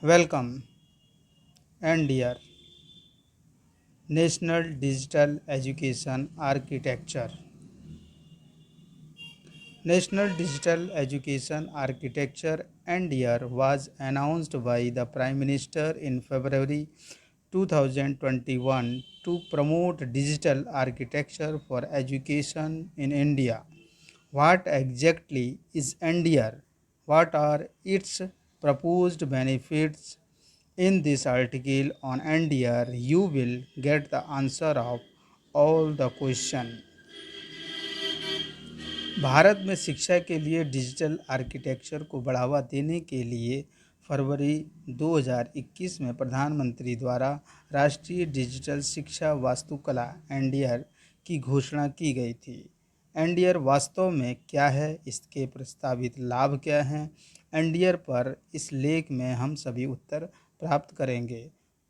Welcome, NDR, National Digital Education Architecture. National Digital Education Architecture NDR was announced by the Prime Minister in February 2021 to promote digital architecture for education in India. What exactly is NDR? What are its proposed benefits? In this article on NDR, you will get the answer of all the questions. Bharat में शिक्षा के लिए digital architecture को बढ़ावा देने के लिए फरवरी 2021 में प्रधानमंत्री द्वारा राष्ट्रीय डिजिटल शिक्षा वास्तुकला एनडीआर की घोषणा की गई थी। एनडीआर वास्तव में क्या है, इसके प्रस्तावित लाभ क्या हैं, एनडीआर पर इस लेख में हम सभी उत्तर प्राप्त करेंगे।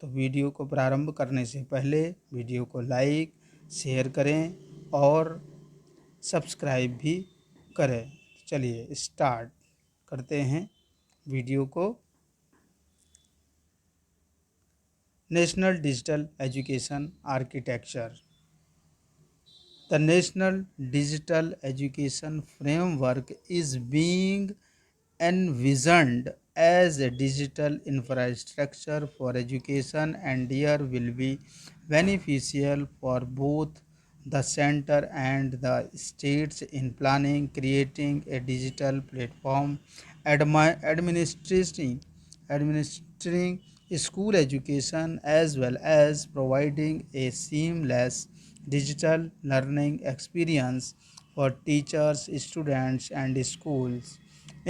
तो वीडियो को प्रारंभ करने से पहले वीडियो को लाइक शेयर करें और सब्सक्राइब भी करें। चलिए स्टार्ट करते हैं वीडियो को। National digital education architecture. The national digital education framework is being envisioned as a digital infrastructure for education, and here will be beneficial for both the center and the states in planning, creating a digital platform, administering school education, as well as providing a seamless digital learning experience for teachers, students, and schools.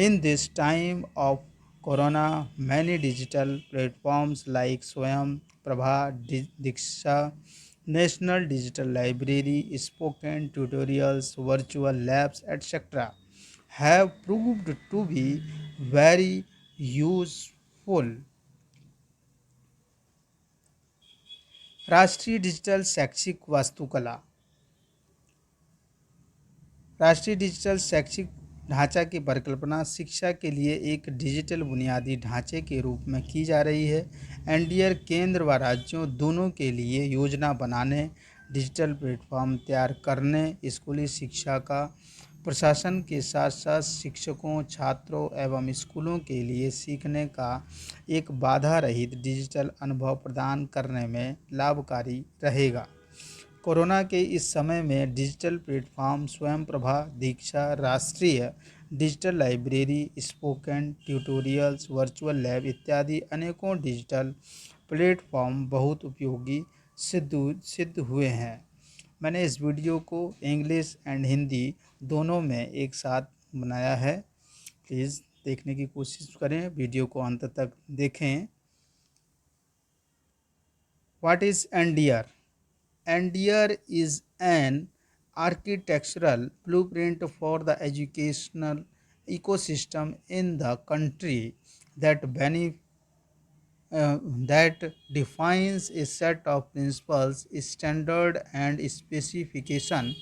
In this time of Corona, many digital platforms like Swayam, Prabha, Diksha, National Digital Library, spoken tutorials, virtual labs, etc. have proved to be very useful. राष्ट्रीय digital शैक्षिक वास्तुकला। राष्ट्रीय digital शैक्षिक ढांचा की परिकल्पना शिक्षा के लिए एक डिजिटल बुनियादी ढांचे के रूप में की जा रही है। एनडीआर केंद्र व राज्यों दोनों के लिए योजना बनाने, डिजिटल प्लेटफॉर्म तैयार करने, स्कूली शिक्षा का प्रशासन के साथ साथ शिक्षकों, छात्रों एवं स्कूलों के लिए सीखने का एक बाधा रहित डिजिटल अनुभव प्रदान करने में लाभकारी रहेगा। कोरोना के इस समय में डिजिटल प्लेटफॉर्म स्वयं प्रभा, दीक्षा, राष्ट्रीय digital library, spoken tutorials, virtual lab इत्यादि अनेकों डिजिटल प्लेटफॉर्म बहुत उपयोगी सिद्ध हुए हैं। मैंने इस वीडियो को इंग्लिश एंड हिंदी दोनों में एक साथ बनाया है। प्लीज़ देखने की कोशिश करें, वीडियो को अंत तक देखें। What is NDR? NDR is an architectural blueprint for the educational ecosystem in the country that defines a set of principles, standard and specification,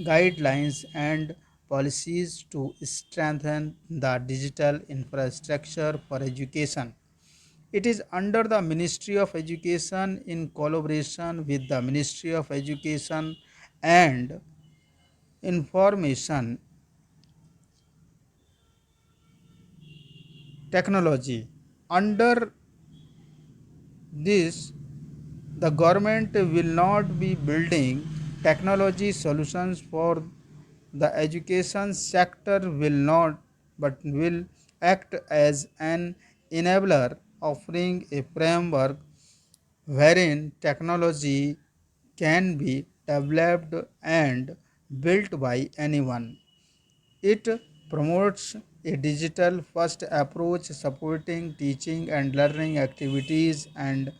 guidelines and policies to strengthen the digital infrastructure for education. It is under the Ministry of Education in collaboration with the Ministry of Education and Information Technology. Under this, the government will not be building technology solutions for the education sector will not but will act as an enabler, offering a framework wherein technology can be developed and built by anyone. It promotes a digital first approach, supporting teaching and learning activities and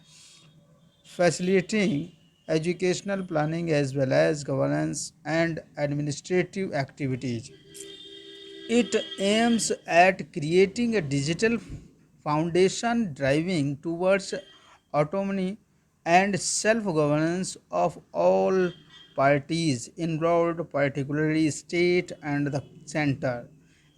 facilitating educational planning as well as governance and administrative activities. It aims at creating a digital foundation driving towards autonomy and self governance of all parties involved, particularly state and the center.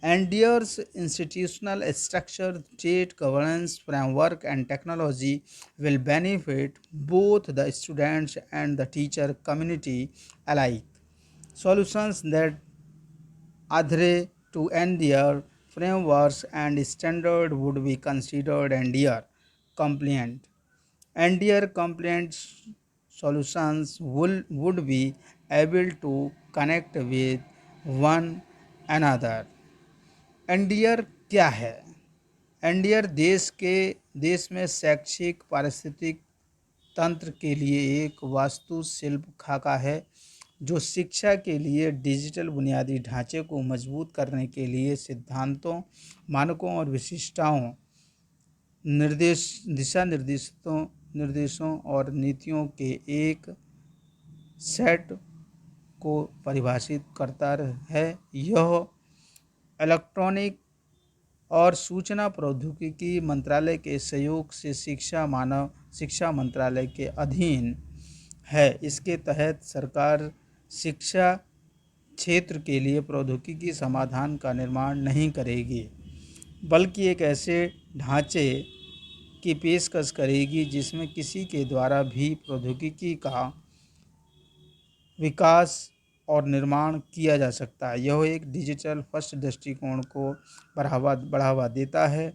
Endures institutional structure, state governance framework, and technology will benefit both the students and the teacher community alike. Solutions that adhere to NDR frameworks and standard would be considered NDR compliant. NDR compliant solutions would be able to connect with one another. NDR क्या है? NDR देश में शैक्षिक पारिस्थितिक तंत्र के लिए एक वास्तुशिल्प खाका है जो शिक्षा के लिए डिजिटल बुनियादी ढांचे को मजबूत करने के लिए सिद्धांतों, मानकों और विशिष्टताओं, दिशा निर्देशों और नीतियों के एक सेट को परिभाषित करता है। यह इलेक्ट्रॉनिक और सूचना प्रौद्योगिकी मंत्रालय के सहयोग से शिक्षा मंत्रालय के अधीन है। इसके तहत सरकार शिक्षा क्षेत्र के लिए प्रौद्योगिकी समाधान का निर्माण नहीं करेगी, बल्कि एक ऐसे ढांचे की पेशकश करेगी जिसमें किसी के द्वारा भी प्रौद्योगिकी का विकास और निर्माण किया जा सकता है। यह एक डिजिटल फर्स्ट दृष्टिकोण को बढ़ावा देता है,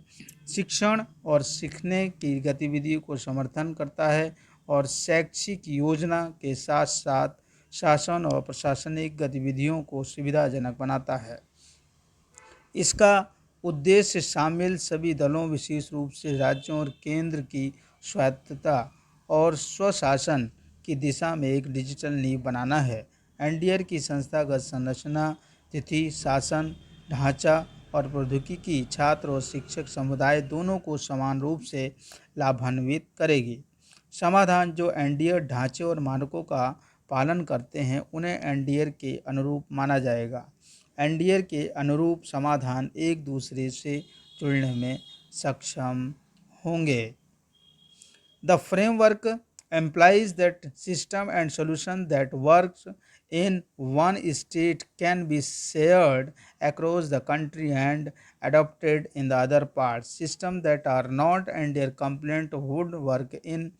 शिक्षण और सीखने की गतिविधियों को समर्थन करता है और शैक्षिक योजना के साथ साथ शासन और प्रशासनिक गतिविधियों को सुविधाजनक बनाता है। इसका उद्देश्य शामिल सभी दलों, विशेष रूप से राज्यों और केंद्र की स्वायत्तता और स्वशासन की दिशा में एक डिजिटल नींव बनाना है। एनडीआर की संस्थागत संरचना, तिथि, शासन ढांचा और प्रौद्योगिकी छात्र और शिक्षक समुदाय दोनों को समान रूप से लाभान्वित करेगी। समाधान जो एनडीआर ढांचे और मानकों का पालन करते हैं उन्हें एनडीआर के अनुरूप माना जाएगा। एनडीआर के अनुरूप समाधान एक दूसरे से जुड़ने में सक्षम होंगे। The framework implies that system and solution that works in one state can be shared across the country and adopted in the other parts. Systems that are not NDR compliant would work in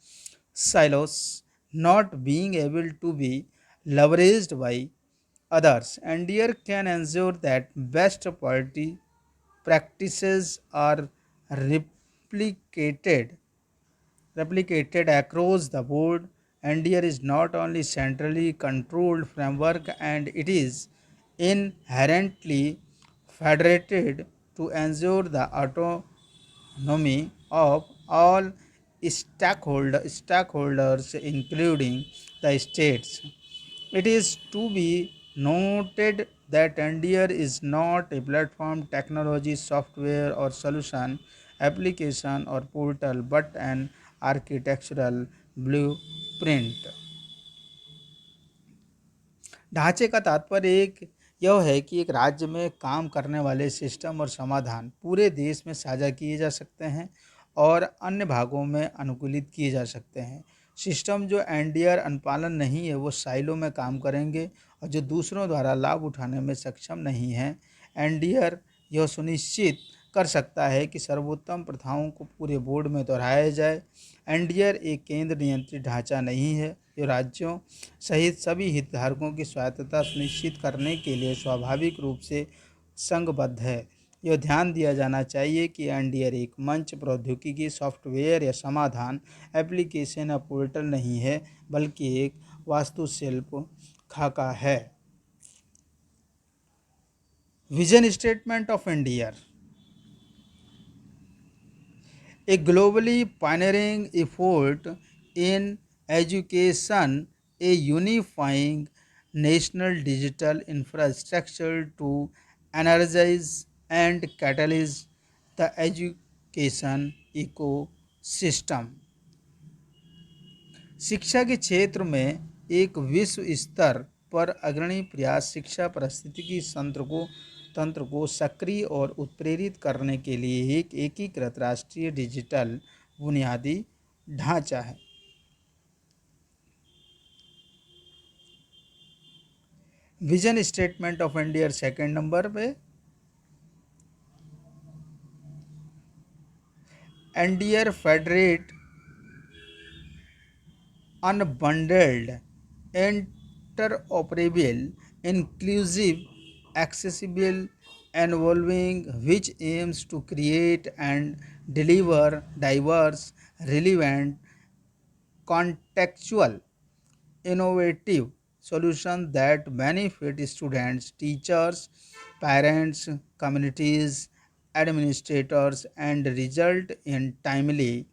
silos, not being able to be leveraged by others. NDR can ensure that best party practices are replicated across the board. NDR is not only centrally controlled framework and it is inherently federated to ensure the autonomy of all stakeholders including the states. It is to be noted that NDR is not a platform, technology, software, or solution, application, or portal, but an architectural blueprint. ढांचे का तात्पर्य यह है कि एक राज्य में काम करने वाले सिस्टम और समाधान पूरे देश में साझा किए जा सकते हैं और अन्य भागों में अनुकूलित किए जा सकते हैं। सिस्टम जो एनडीआर अनुपालन नहीं है वो साइलो में काम करेंगे और जो दूसरों द्वारा लाभ उठाने में सक्षम नहीं है। एनडीआर यह सुनिश्चित कर सकता है कि सर्वोत्तम प्रथाओं को पूरे बोर्ड में दोहराया जाए। एनडीआर एक केंद्र नियंत्रित ढांचा नहीं है जो राज्यों सहित सभी हितधारकों की स्वायत्तता सुनिश्चित करने के लिए स्वाभाविक रूप से संघबद्ध है। यह ध्यान दिया जाना चाहिए कि एनडीआर एक मंच, प्रौद्योगिकी, सॉफ्टवेयर या समाधान, एप्लीकेशन या पोर्टल नहीं है, बल्कि एक वास्तुशिल्प खाका है। Vision statement of NDR: a globally pioneering effort in education, a unifying national digital infrastructure to energize and catalyze the education ecosystem. शिक्षा के क्षेत्र में एक विश्व स्तर पर अग्रणी प्रयास शिक्षा पारिस्थितिकी तंत्र को सक्रिय और उत्प्रेरित करने के लिए एक एकीकृत राष्ट्रीय डिजिटल बुनियादी ढांचा है। Vision statement of NDR second number पे NDR federate unbundled, interoperable, inclusive, accessible, involving, which aims to create and deliver diverse, relevant, contextual, innovative solutions that benefit students, teachers, parents, communities, administrators, and result in timely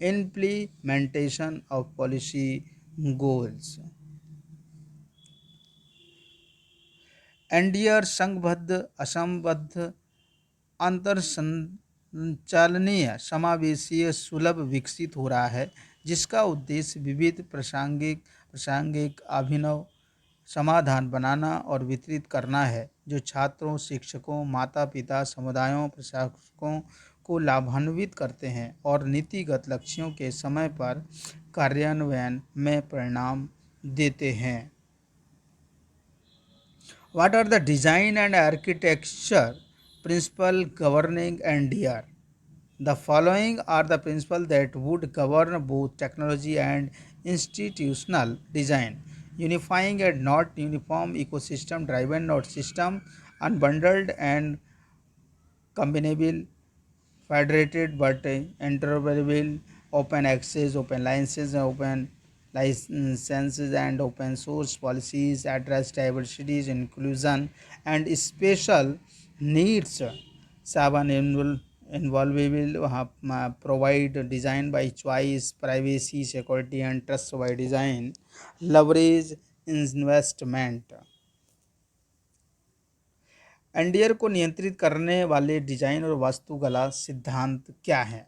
implementation of policy goals. NDR संघबद्ध असंबद्ध अंतर संचालनीय समावेशीय सुलभ विकसित हो रहा है, जिसका उद्देश्य विविध प्रासंगिक अभिनव समाधान बनाना और वितरित करना है जो छात्रों, शिक्षकों, माता पिता, समुदायों, प्रशासकों को लाभान्वित करते हैं और नीतिगत लक्ष्यों के समय पर कार्यान्वयन में परिणाम देते हैं। What are the design and architecture principles governing NDR? The following are the principles that would govern both technology and institutional design: unifying and not uniform, ecosystem driven, not system, unbundled and combinable, federated but interoperable, open access, open licenses and open source policies, address diversities, inclusion and special needs. Seven involvable, provide design by choice, privacy, security and trust by design, leverage investment. NDR को नियंत्रित करने वाले design और वास्तुकला सिद्धांत क्या हैं?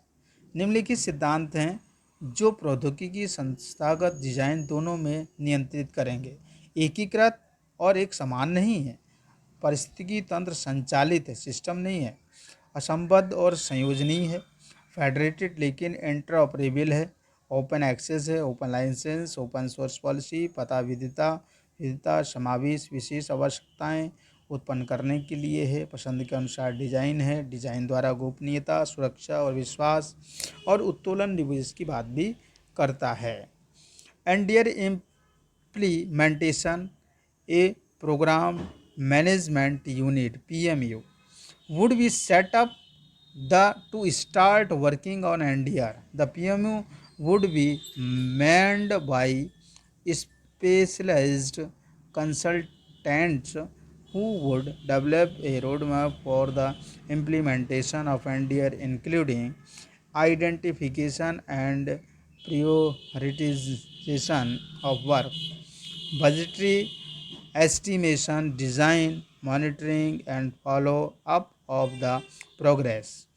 निम्नलिखित सिद्धांत हैं जो प्रौद्योगिकी संस्थागत डिजाइन दोनों में नियंत्रित करेंगे। एकीकृत और एक समान नहीं है, पारिस्थितिकी तंत्र संचालित है, सिस्टम नहीं है, असंबद्ध और संयोजनीय है, फेडरेटेड लेकिन इंटरऑपरेबल है, ओपन एक्सेस है, open license, open source policy, पता विविधता समावेश, विशेष आवश्यकताएं उत्पन्न करने के लिए है, पसंद के अनुसार डिजाइन है, डिजाइन द्वारा गोपनीयता, सुरक्षा और विश्वास और उत्तोलन निवेश की बात भी करता है। NDEAR implementation, a programme management unit PMU would be set up to start working on NDR. The PMU would be manned by specialized consultants who would develop a roadmap for the implementation of NDR, including identification and prioritization of work, budgetary estimation, design, monitoring, and follow up of the progress.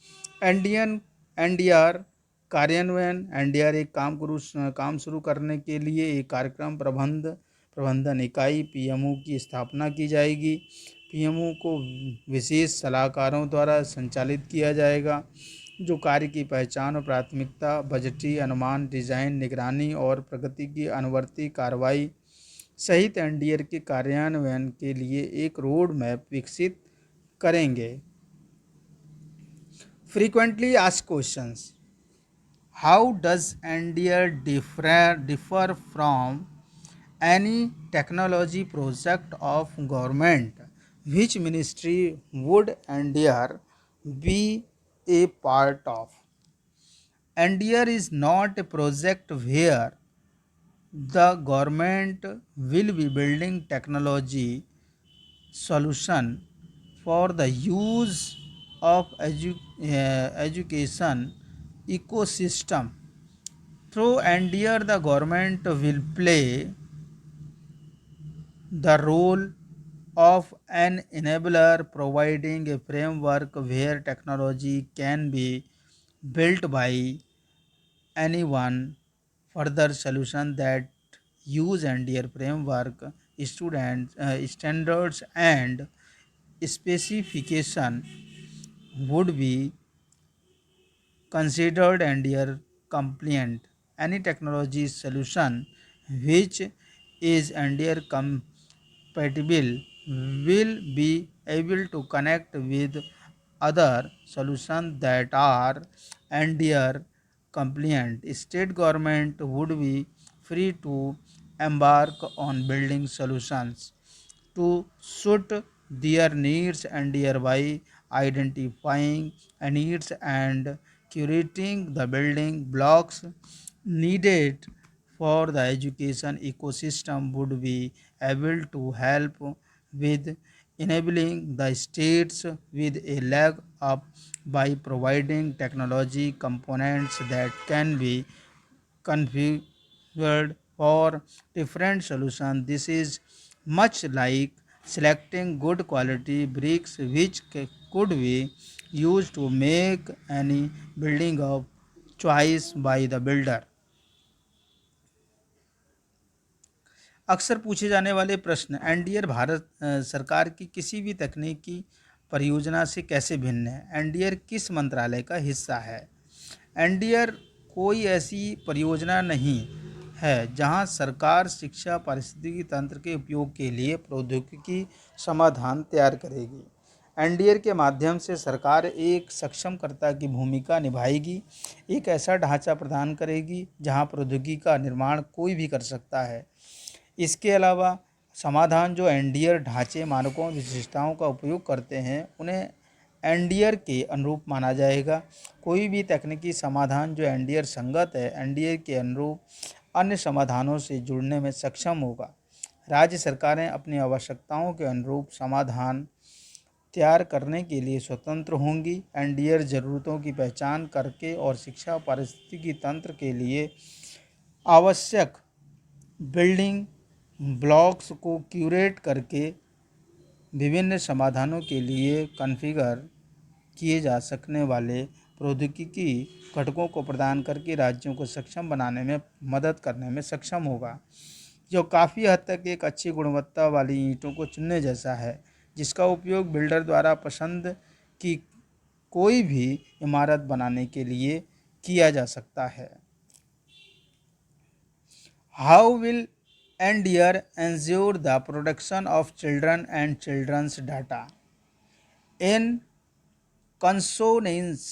NDN NDR कार्यान्वयन, NDR एक काम शुरू करने के लिए एक कार्यक्रम प्रबंधन इकाई पीएमओ की स्थापना की जाएगी। पीएमओ को विशेष सलाहकारों द्वारा संचालित किया जाएगा जो कार्य की पहचान और प्राथमिकता, बजटीय अनुमान, डिजाइन, निगरानी और प्रगति की अनुवर्ती कार्रवाई सहित एनडीआर के कार्यान्वयन के लिए एक रोड मैप विकसित करेंगे। Frequently asked questions: how does NDR differ from any technology project of government? Which ministry would NDR be a part of? NDR is not a project where the government will be building technology solution for the use of education ecosystem. Through NDR, the government will play the role of an enabler, providing a framework where technology can be built by anyone. Further solutions that use NDR framework, standards and specification would be considered NDR compliant. Any technology solution which is NDR compatible will be able to connect with other solutions that are NDR compliant. State government would be free to embark on building solutions to suit their needs and thereby identifying needs and curating the building blocks needed for the education ecosystem would be able to help with enabling the states with a leg up by providing technology components that can be configured for different solutions. This is much like selecting good quality bricks which could be used to make any building of choice by the builder. अक्सर पूछे जाने वाले प्रश्न NDR Bharat सरकार की किसी भी तकनीकी परियोजना से कैसे भिन्न है। एनडीआर किस मंत्रालय का हिस्सा है। एनडीआर कोई ऐसी परियोजना नहीं है जहां सरकार शिक्षा पारिस्थितिकी तंत्र के उपयोग के लिए प्रौद्योगिकी समाधान तैयार करेगी। एनडीआर के माध्यम से सरकार एक सक्षमकर्ता की भूमिका निभाएगी, एक ऐसा ढांचा प्रदान करेगी जहां प्रौद्योगिकी का निर्माण कोई भी कर सकता है। इसके अलावा समाधान जो एनडीआर ढांचे मानकों विशिष्टताओं का उपयोग करते हैं उन्हें एनडीआर के अनुरूप माना जाएगा। कोई भी तकनीकी समाधान जो एनडीआर संगत है एनडीआर के अनुरूप अन्य समाधानों से जुड़ने में सक्षम होगा। राज्य सरकारें अपनी आवश्यकताओं के अनुरूप समाधान तैयार करने के लिए स्वतंत्र होंगी। एनडीआर ज़रूरतों की पहचान करके और शिक्षा पारिस्थितिकी तंत्र के लिए आवश्यक बिल्डिंग ब्लॉक्स को क्यूरेट करके विभिन्न समाधानों के लिए कॉन्फ़िगर किए जा सकने वाले प्रौद्योगिकी घटकों को प्रदान करके राज्यों को सक्षम बनाने में मदद करने में सक्षम होगा, जो काफ़ी हद तक एक अच्छी गुणवत्ता वाली ईंटों को चुनने जैसा है जिसका उपयोग बिल्डर द्वारा पसंद की कोई भी इमारत बनाने के लिए किया जा सकता है। How will NDR ensure the protection of children and children's data in consonance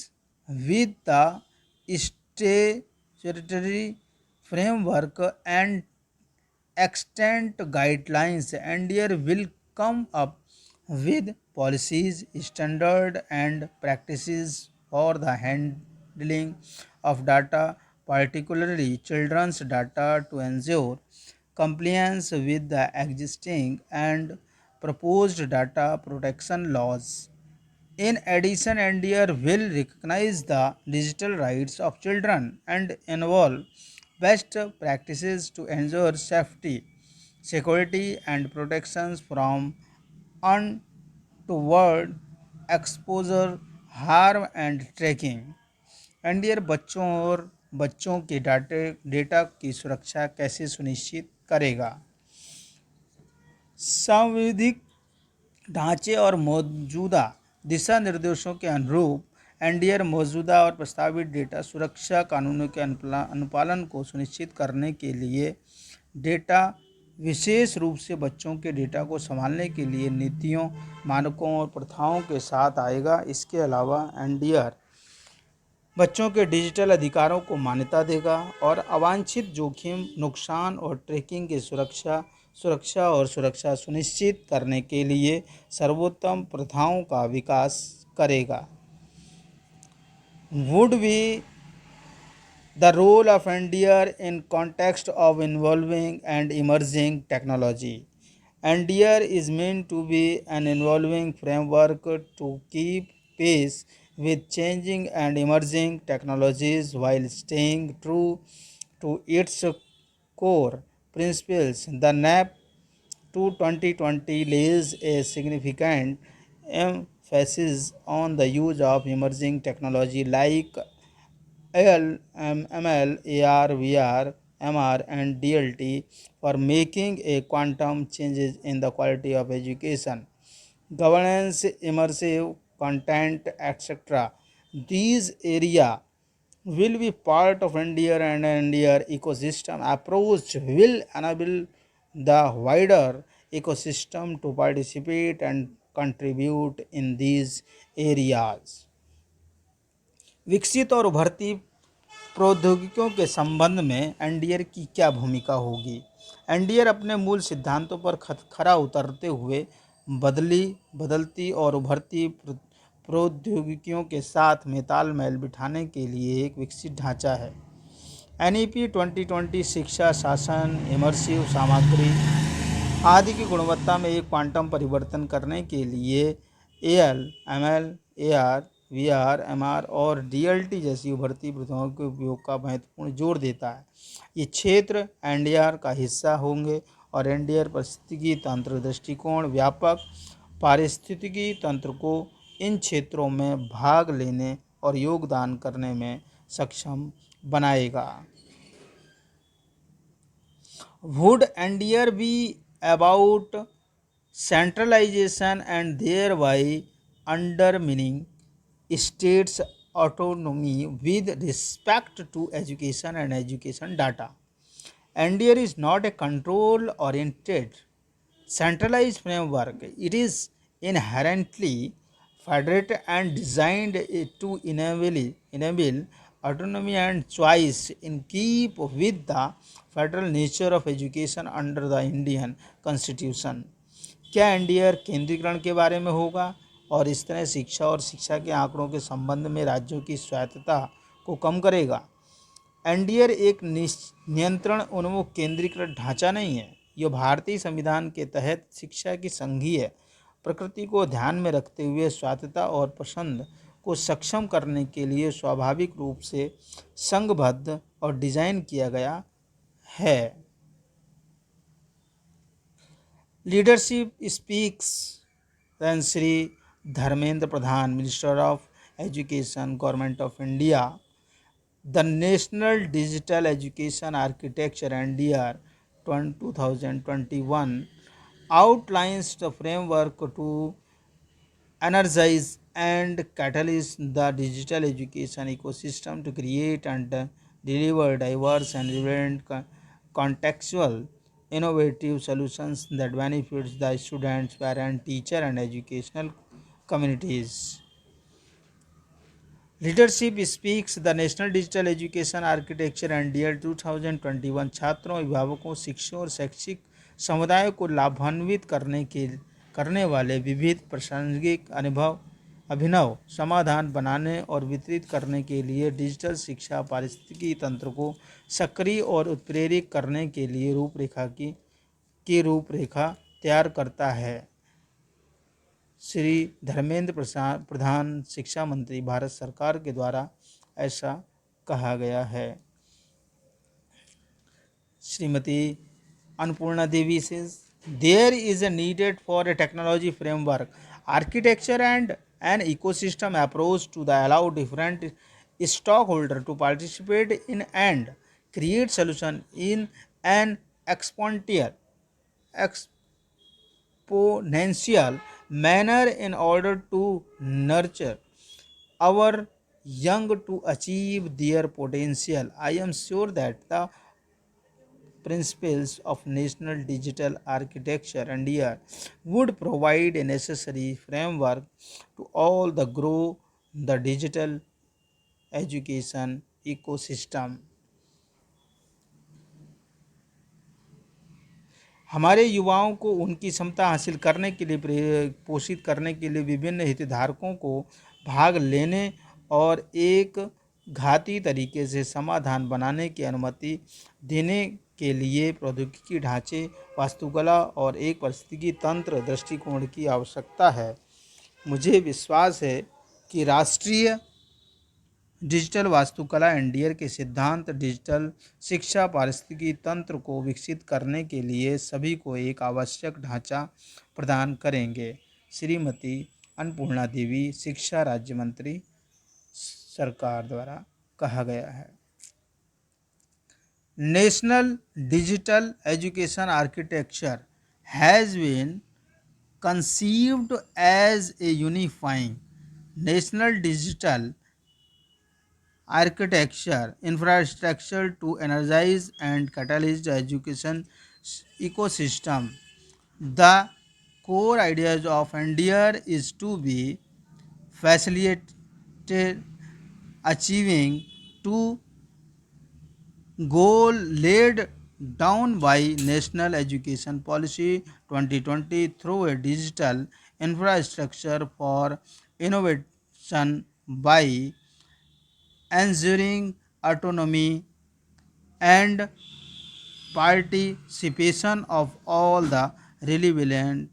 with the statutory framework and extant guidelines? NDR will come up with policies, standards, and practices for the handling of data, particularly children's data, to ensure compliance with the existing and proposed data protection laws. In addition, NDR will recognize the digital rights of children and involve best practices to ensure safety, security, and protections from untoward exposure, harm, and tracking. NDR बच्चों के data की सुरक्षा कैसे सुनिश्चित करेगा। संविधिक ढांचे और मौजूदा दिशा निर्देशों के अनुरूप एनडीआर मौजूदा और प्रस्तावित डेटा सुरक्षा कानूनों के अनुपालन को सुनिश्चित करने के लिए डेटा विशेष रूप से बच्चों के डेटा को संभालने के लिए नीतियों, मानकों और प्रथाओं के साथ आएगा। इसके अलावा एनडीआर बच्चों के डिजिटल अधिकारों को मान्यता देगा और अवांछित जोखिम, नुकसान और ट्रैकिंग की सुरक्षा सुनिश्चित करने के लिए सर्वोत्तम प्रथाओं का विकास करेगा। Would be the role of NDR in context of evolving and emerging technology. NDR is meant to be an evolving framework to keep pace with changing and emerging technologies while staying true to its core principles. The NAP to 2020 lays a significant emphasis on the use of emerging technology like ML, AR, VR, MR, and DLT for making a quantum changes in the quality of education, governance, immersive content, etc. These areas will be part of NDR and NDR ecosystem approach will enable the wider ecosystem to participate and contribute in these areas. विकसित और उभरती प्रौद्योगिकियों के संबंध में NDR की क्या भूमिका होगी? एनडीआर अपने मूल सिद्धांतों पर खरा उतरते हुए बदलती और उभरती प्रौद्योगिकियों के साथ में तालमेल बिठाने के लिए एक विकसित ढांचा है। एनईपी 2020 शिक्षा, शासन, इमर्सिव सामग्री आदि की गुणवत्ता में एक क्वांटम परिवर्तन करने के लिए AL, ML, AR, VR, MR और डीएलटी जैसी उभरती प्रतिभाओं के उपयोग का महत्वपूर्ण जोर देता है। ये क्षेत्र एनडीआर का हिस्सा होंगे और एनडीआर पारिस्थितिकी तंत्र दृष्टिकोण व्यापक पारिस्थितिकी तंत्र को इन क्षेत्रों में भाग लेने और योगदान करने में सक्षम बनाएगा। Would NDR be about centralization and thereby undermining states' autonomy with respect to education and education data? NDR is not a control-oriented centralized framework. It is inherently federated and designed to enable autonomy and choice in keep with the federal nature of education under the Indian Constitution. क्या NDR केंद्रीकरण के बारे में होगा और इस तरह शिक्षा और शिक्षा के आंकड़ों के संबंध में राज्यों की स्वायत्तता को कम करेगा? एनडीआर एक नियंत्रण उन्मुख केंद्रीकृत ढांचा नहीं है। यह भारतीय संविधान के तहत शिक्षा की संघीय प्रकृति को ध्यान में रखते हुए स्वायत्तता और पसंद को सक्षम करने के लिए स्वाभाविक रूप से संघबद्ध और डिजाइन किया गया है। Leadership speaks then Shri Dharmendra Pradhan, Minister of Education, Government of India. The National Digital Education Architecture (NDR) 2021 outlines the framework to energize and catalyze the digital education ecosystem to create and deliver diverse and relevant contextual innovative solutions that benefits the students, parents, teacher and educational communities. Leadership speaks the national digital education architecture NDR 2021 छात्रों, अभिभावकों, शिक्षकों और शैक्षिक समुदाय को लाभान्वित करने वाले विविध प्रासंगिक अभिनव समाधान बनाने और वितरित करने के लिए डिजिटल शिक्षा पारिस्थितिकी तंत्र को सक्रिय और उत्प्रेरित करने के लिए रूपरेखा तैयार करता है। श्री धर्मेंद्र प्रधान, शिक्षा मंत्री, भारत सरकार के द्वारा ऐसा कहा गया है। श्रीमती अन्नपूर्णा देवी says there is a needed for a technology framework architecture and an ecosystem approach to the allow different stakeholders to participate in and create solution in an exponential manner in order to nurture our young to achieve their potential. I am sure that the principles of National Digital Architecture (NDR) would provide a necessary framework to all the grow the digital education ecosystem. हमारे युवाओं को उनकी क्षमता हासिल करने के लिए पोषित करने के लिए विभिन्न हितधारकों को भाग लेने और एक घाती तरीके से समाधान बनाने की अनुमति देने के लिए प्रौद्योगिकी ढांचे, वास्तुकला और एक पारिस्थितिकी तंत्र दृष्टिकोण की आवश्यकता है। मुझे विश्वास है कि राष्ट्रीय डिजिटल वास्तुकला एनडीआर के सिद्धांत डिजिटल शिक्षा पारिस्थितिकी तंत्र को विकसित करने के लिए सभी को एक आवश्यक ढांचा प्रदान करेंगे। श्रीमती अन्नपूर्णा देवी, शिक्षा राज्य मंत्री, सरकार द्वारा कहा गया है। National digital education architecture has been conceived as a unifying national digital architecture infrastructure to energize and catalyze the education ecosystem. The core ideas of NDR is to be facilitated achieving two goal laid down by National Education Policy 2020 through a digital infrastructure for innovation by ensuring autonomy and participation of all the relevant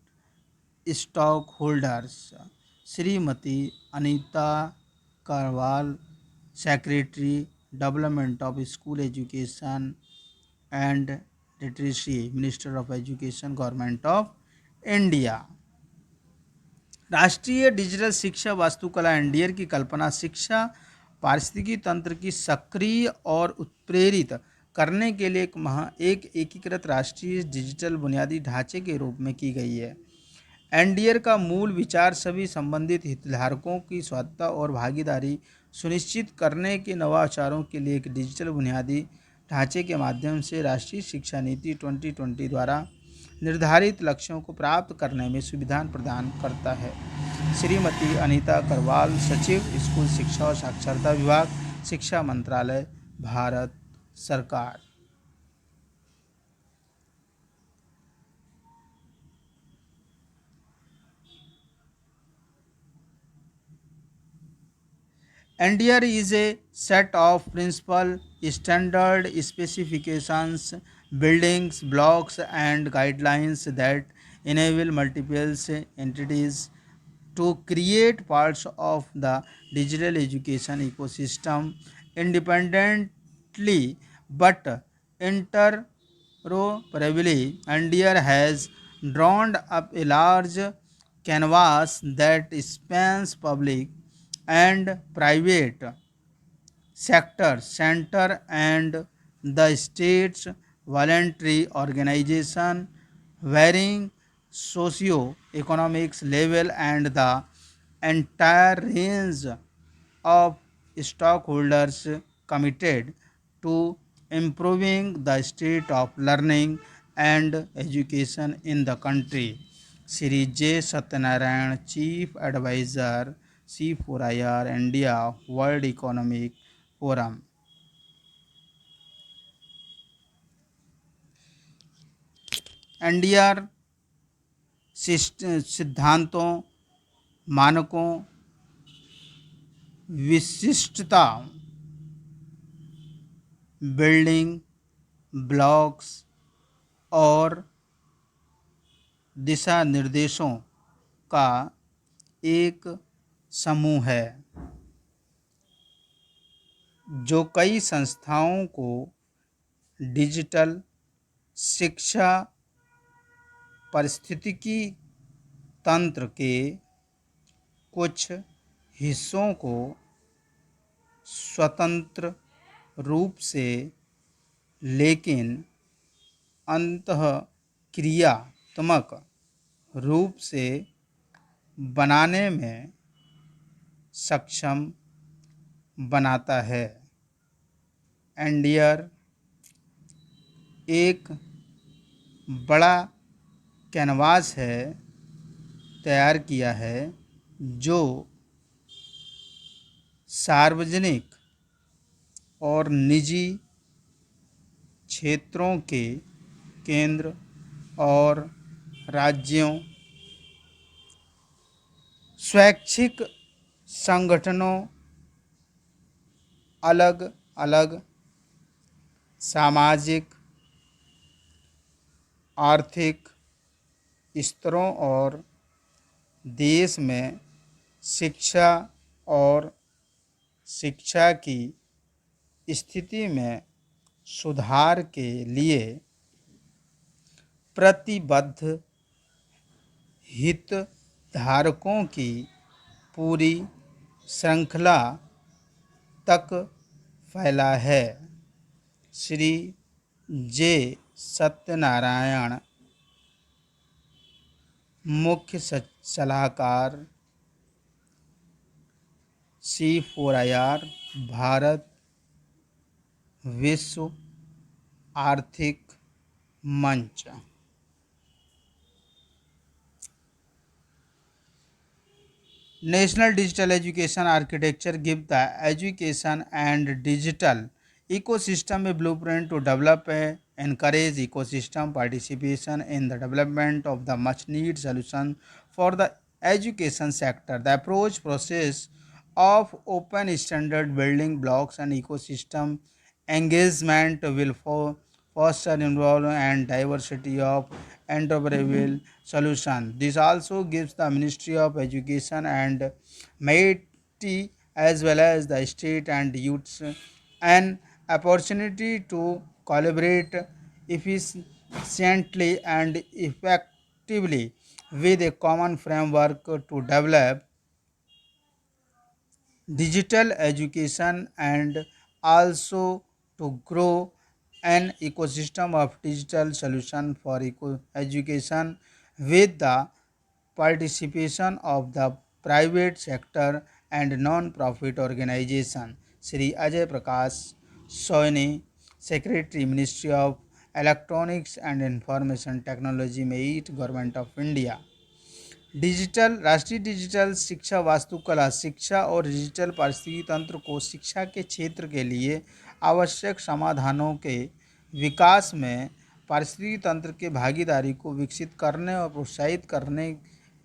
stockholders. Shrimati Anita Karwal, secretary development of school education and literacy, minister of education, government of India. राष्ट्रीय digital शिक्षा वास्तुकला NDR की कल्पना शिक्षा पारिस्थितिकी तंत्र की सक्रिय और उत्प्रेरित करने के लिए एक एकीकृत राष्ट्रीय डिजिटल बुनियादी ढांचे के रूप में की गई है। एनडीआर का मूल विचार सभी संबंधित हितधारकों की स्वायत्तता और भागीदारी सुनिश्चित करने के नवाचारों के लिए एक डिजिटल बुनियादी ढांचे के माध्यम से राष्ट्रीय शिक्षा नीति 2020 द्वारा निर्धारित लक्ष्यों को प्राप्त करने में सुविधा प्रदान करता है। श्रीमती अनीता करवाल, सचिव, स्कूल शिक्षा और साक्षरता विभाग, शिक्षा मंत्रालय, भारत सरकार। NDR is a set of principal standard specifications, buildings blocks and guidelines that enable multiple entities to create parts of the digital education ecosystem independently but interoperably. NDR has drawn up a large canvas that spans public and private sector, center and the state's voluntary organization, varying socio-economics level and the entire range of stockholders committed to improving the state of learning and education in the country. Shri J. Satyanarayan, Chief Advisor, C4IR India, World Economic Forum। NDR सिद्धांतों, मानकों, विशिष्टता, building blocks और दिशा निर्देशों का एक समूह है जो कई संस्थाओं को डिजिटल शिक्षा पारिस्थितिकी तंत्र के कुछ हिस्सों को स्वतंत्र रूप से लेकिन अंतःक्रियात्मक रूप से बनाने में सक्षम बनाता है। एनडीआर एक बड़ा कैनवास है तैयार किया है जो सार्वजनिक और निजी क्षेत्रों के केंद्र और राज्यों, स्वैच्छिक संगठनों, अलग अलग सामाजिक आर्थिक स्तरों और देश में शिक्षा और शिक्षा की स्थिति में सुधार के लिए प्रतिबद्ध हितधारकों की पूरी श्रृंखला तक फैला है। श्री जे सत्यनारायण, मुख्य सलाहकार, C4IR, भारत विश्व आर्थिक मंच। National Digital Education Architecture gives the education and digital ecosystem a blueprint to develop a encourage ecosystem participation in the development of the much needed solution for the education sector. The approach process of open standard building blocks and ecosystem engagement will foster involvement and diversity of entrepreneurial solution. This also gives the Ministry of Education and MIT as well as the state and youths an opportunity to collaborate efficiently and effectively with a common framework to develop digital education and also to grow an ecosystem of digital solution for education with the participation of the private sector and non-profit organization. Shri Ajay Prakash Soini, Secretary, Ministry of Electronics and Information Technology, MeIT, Government of India. Digital राष्ट्रीय digital शिक्षा वास्तुकला शिक्षा और digital पारिस्थितिकी तंत्र को शिक्षा के क्षेत्र के लिए आवश्यक समाधानों के विकास में पारिस्थितिकी तंत्र के भागीदारी को विकसित करने और प्रोत्साहित करने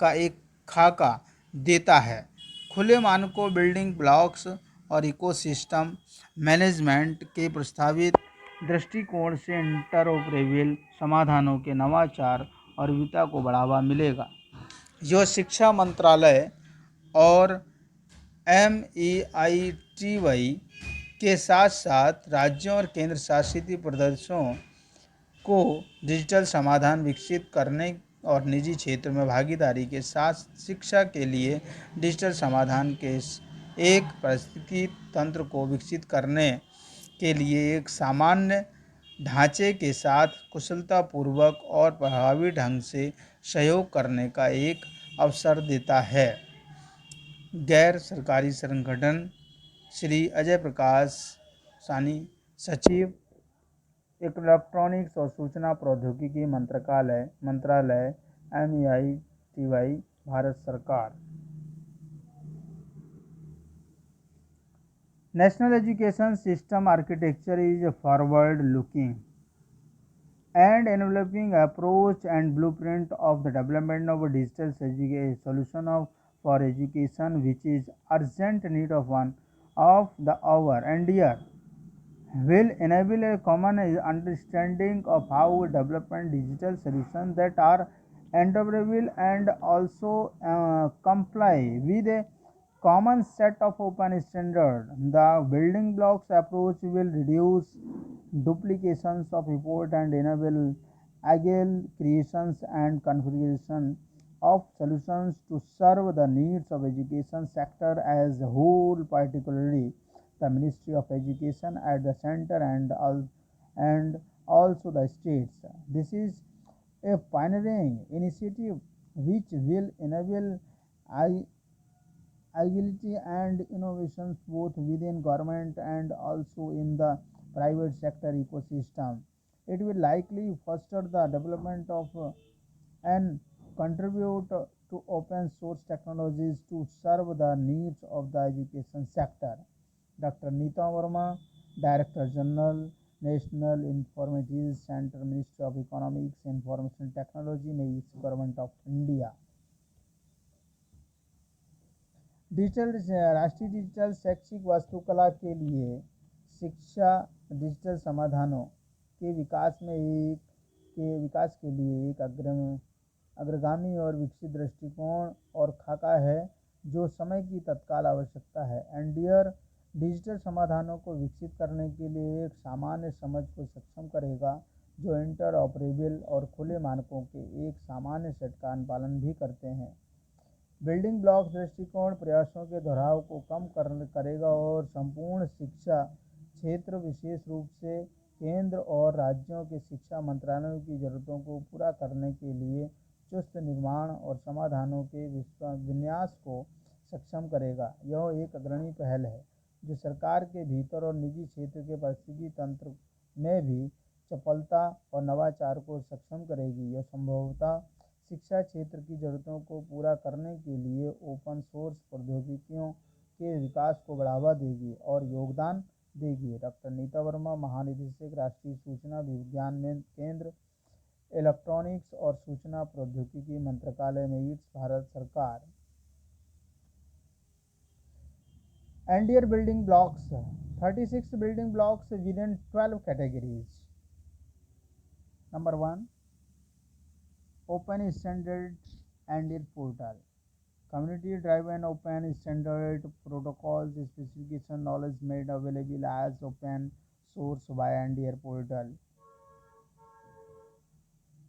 का एक खाका देता है। खुले मानकों बिल्डिंग ब्लॉक्स और इकोसिस्टम मैनेजमेंट के प्रस्तावित दृष्टिकोण से इंटरऑपरेबल समाधानों के नवाचार और विविधता को बढ़ावा मिलेगा। जो शिक्षा मंत्रालय और MEITY के साथ साथ राज्यों और केंद्र शासित प्रदेशों को डिजिटल समाधान विकसित करने और निजी क्षेत्र में भागीदारी के साथ शिक्षा के लिए डिजिटल समाधान के एक पारिस्थितिकी तंत्र को विकसित करने के लिए एक सामान्य ढांचे के साथ कुशलतापूर्वक और प्रभावी ढंग से सहयोग करने का एक अवसर देता है। गैर सरकारी संगठन श्री अजय प्रकाश सानी, सचिव इलेक्ट्रॉनिक्स और सूचना प्रौद्योगिकी मंत्रालय MEITY, भारत सरकार। National Education System Architecture is a forward-looking and enveloping approach and blueprint of the development of a digital solution for education which is urgent need of one of the hour and year will enable a common understanding of how development digital solutions that are interoperable and also comply with a common set of open standards. The building blocks approach will reduce duplications of effort and enable agile creations and configuration of solutions to serve the needs of education sector as a whole, particularly the Ministry of Education at the center and also the states. This is a pioneering initiative which will enable agility and innovations both within government and also in the private sector ecosystem. It will likely foster the development of and contribute to open source technologies to serve the needs of the education sector. Dr. Neeta Verma, Director General, National Informatics Center, Ministry of Economics, Information Technology, MeIT, Government of India. राष्ट्रीय digital शैक्षिक वास्तुकला के लिए शिक्षा digital समाधानों के विकास के लिए एक अग्रगामी और विकसित दृष्टिकोण और खाका है जो समय की तत्काल आवश्यकता है। एनडीआर डिजिटल समाधानों को विकसित करने के लिए एक सामान्य समझ को सक्षम करेगा जो इंटरऑपरेबल और खुले मानकों के एक सामान्य सेट का अनुपालन भी करते हैं। बिल्डिंग ब्लॉक दृष्टिकोण प्रयासों के दोहराव को कम करेगा और संपूर्ण शिक्षा क्षेत्र, विशेष रूप से केंद्र और राज्यों के शिक्षा मंत्रालयों की जरूरतों को पूरा करने के लिए चुस्त निर्माण और समाधानों के विन्यास को सक्षम करेगा। यह एक अग्रणी पहल है जो सरकार के भीतर और निजी क्षेत्र के पारिस्थितिकी तंत्र में भी चपलता और नवाचार को सक्षम करेगी। यह संभवतः शिक्षा क्षेत्र की ज़रूरतों को पूरा करने के लिए ओपन सोर्स प्रौद्योगिकियों के विकास को बढ़ावा देगी और योगदान देगी। डॉक्टर नीता वर्मा, महानिदेशक, राष्ट्रीय सूचना विज्ञान में केंद्र, इलेक्ट्रॉनिक्स और सूचना प्रौद्योगिकी मंत्रालय में ईट्स, भारत सरकार। NDR building blocks, 36 building blocks within 12 categories. Number 1, open standard NDR portal. Community driven open standard protocols specification knowledge made available as open source via NDR portal.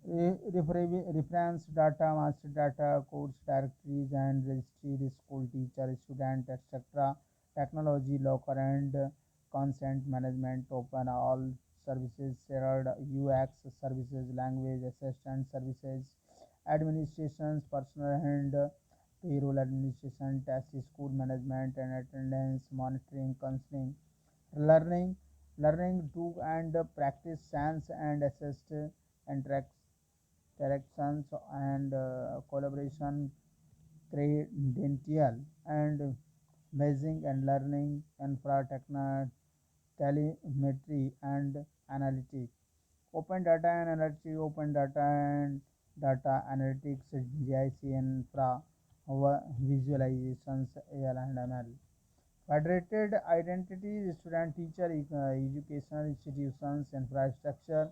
Reference data, master data, course directories and registry, school teacher, student, etc. Technology locker and consent management, open all services, shared UX services, language assistant services, administrations, personal and payroll administration, test, school management and attendance monitoring, counseling, learning, learning do and practice science and assist interactions and collaboration, credential and measuring and learning, infra, telemetry and analytics. Open data and analytics, open data and data analytics, GIC infra, visualizations, AL and ML. Federated identities, student, teacher, educational institutions, infrastructure,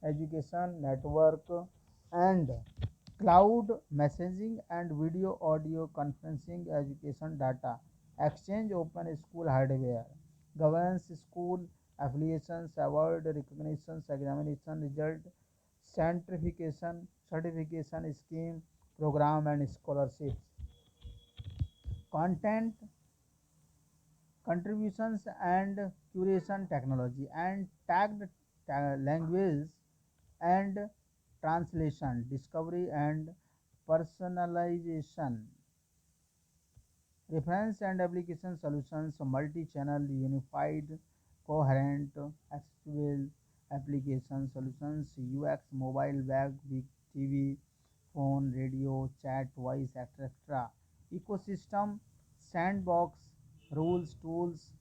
education network, and cloud messaging and video audio conferencing, education data exchange, open school hardware, governance, school affiliations, award recognitions, examination result, certification scheme, program and scholarships, content contributions and curation technology, and tagged language and translation, discovery and personalization, reference and application solutions, multi-channel, unified, coherent, accessible application solutions, UX, mobile, web, big TV, phone, radio, chat, voice, etc. Ecosystem, sandbox, rules, tools,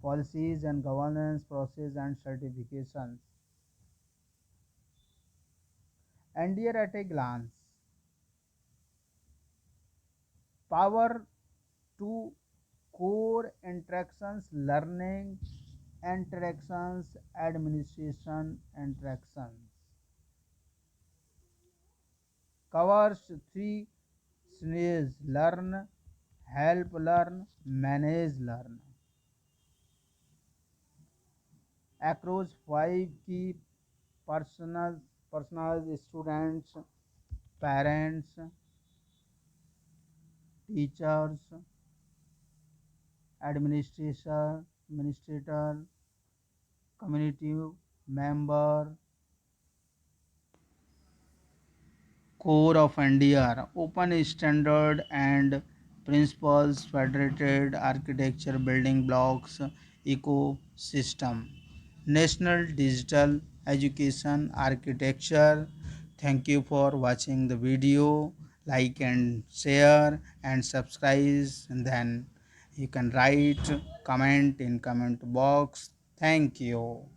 policies and governance process and certifications. NDR at a glance. Power to core interactions, learning interactions, administration interactions. Covers three scenarios: learn, help learn, manage learn. Across five key personas: students, parents, teachers, administrator, community member. Core of NDR: open standard and principles, federated architecture, building blocks, ecosystem. National Digital Education Architecture. Thank you for watching the video. Like and share and subscribe, and then you can write comment in comment box. Thank you.